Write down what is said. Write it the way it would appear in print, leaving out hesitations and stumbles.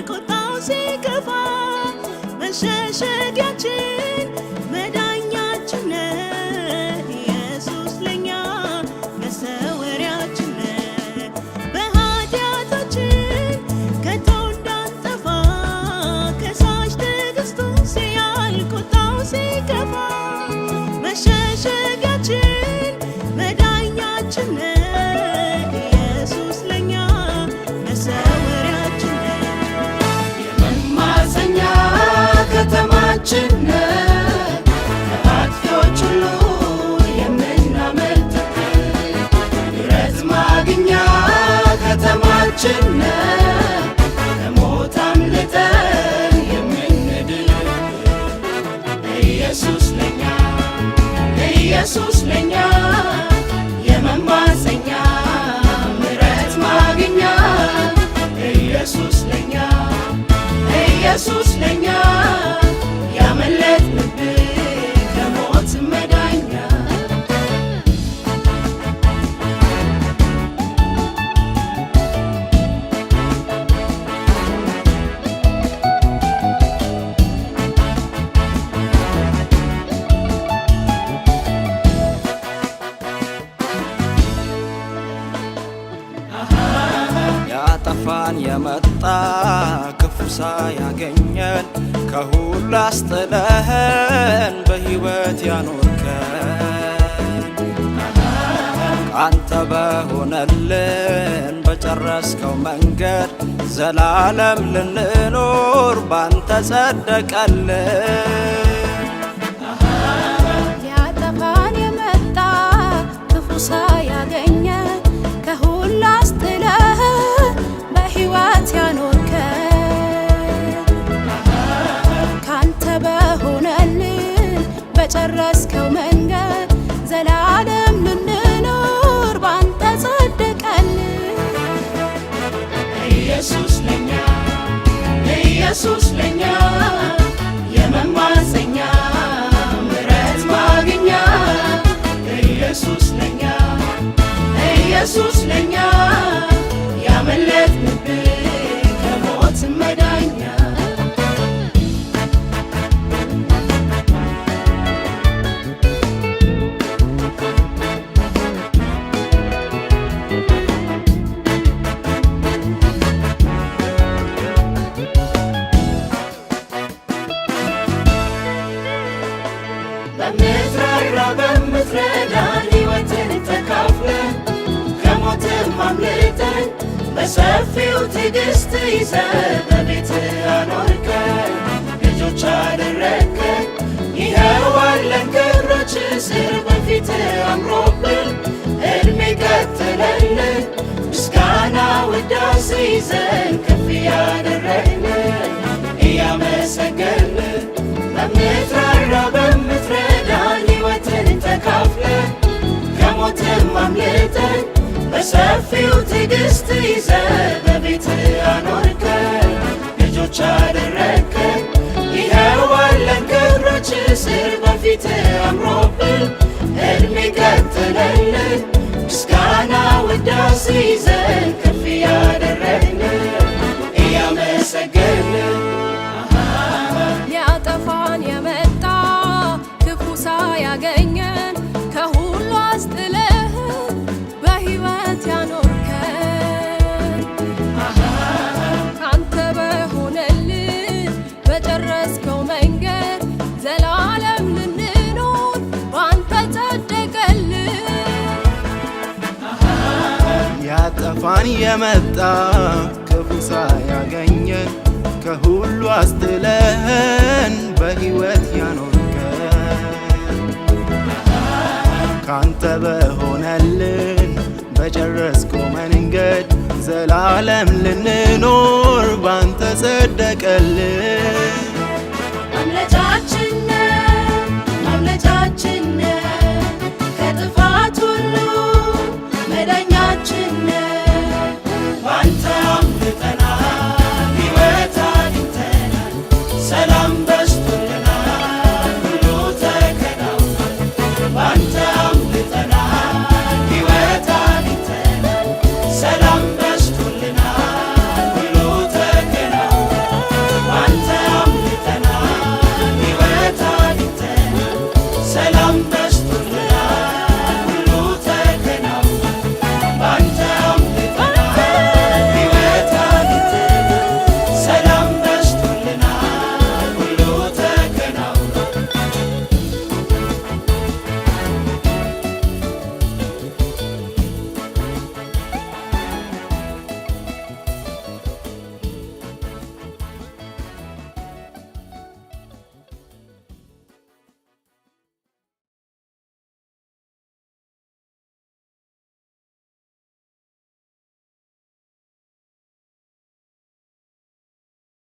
ቁጣው ሲከፋ መሸሸጊያችን መዳኛችን ኢየሱስ ለኛ መሰወሪያችን በኃጢአታችን ከቶ እንዳንጠፋ ከሳሽ ትዕግስቱን ሲያልቅ ቁጣው ሲከፋ መሸሸጊያችን መዳኛችን ኢየሱስ ለኛ መሰወሪያችን የመማፀኛ ከተማችን ከአጥፊዎች ሁሉ የምናመልጥበት ምሕረት ማግኛ ከተማችን ከሞት አምልጠን የምንድንበት ኢየሱስ ለኛ ኢየሱስ ለኛ የመማፀኛ ምሕረት ማግኛ ኢየሱስ ለኛ ኢየሱስ ለኛ ያመለጥንበት ከሞት መዳኛ ያጠፋን የመጣ ክፉ ሳያገኘን ከሁሉ አስጥለህን በሕይወት ያኖርከን አንተ በሆነልን በጨረስከው መንገድ ዘላለም ልንኖር ባንተ ጸደቀልን። ያጠፋን የመጣ ክፉ ሳያገኘን ከሁሉ አስጥለህ በሕይወት ያኖርከን ካንተ በሆነልን በጨረስከው መንገድ ዘላለም ልንኖር ባንተ ጸደቀልን። ኢየሱስ ለኛ ኢየሱስ ለኛ የመማፀኛ ምሕረት ማግኛ ኢየሱስ ለኛ ኢየሱስ ለኛ ያመለጥንበት ከሞት መዳኛ በምትራራ በምትረዳን ሕይወትን ተካፍለን ከሞትም አምልጠን በሰፊው ትዕግስት ይዘህ በቤትህ አኖርከን ልጆች አደረግከን። ይኸው አለን ከእግሮች ስር በፊትህ አምሮብን ዕድሜ ቀጥለልን ምስጋና ውዳሴ ይዘን ከፍ ያደረግን እያመሰገንን በምትራራ በምትረዳን ሕይወትን ተካፍለን ከሞትም አምልጠን በሰፊው ትዕግስት ይዘህ በቤትህ አኖርከን ልጆች አደረግከን። ይኸው አለን ከእግሮች ስር በፊትህ አምሮብን ዕድሜ ቀጥለልን ምስጋና ውዳሴ ይዘን ከፍ ያደረግን እያመሰገንን ሊያጠፋን የመጣ ክፉ ሳያገኘን ከሁሉ አስጥለህ በሕይወት ያኖርከን ካንተ በሆነልን በጨረስከው መንገድ ዘላለም ልንኖር ባንተ ጸደቀልን። ያጠፋን የመጣ ክፉ ሳያገኘን ከሁሉ አስጥለህን በሕይወት ያኖርከን ካንተ በሆነልን በጨረስከው መንገድ ዘላለም ልንኖር ባንተ ጸደቀልን። ማምለጫችን ማምለጫችን ከጥፋት ሁሉ መዳኛችን ባንተ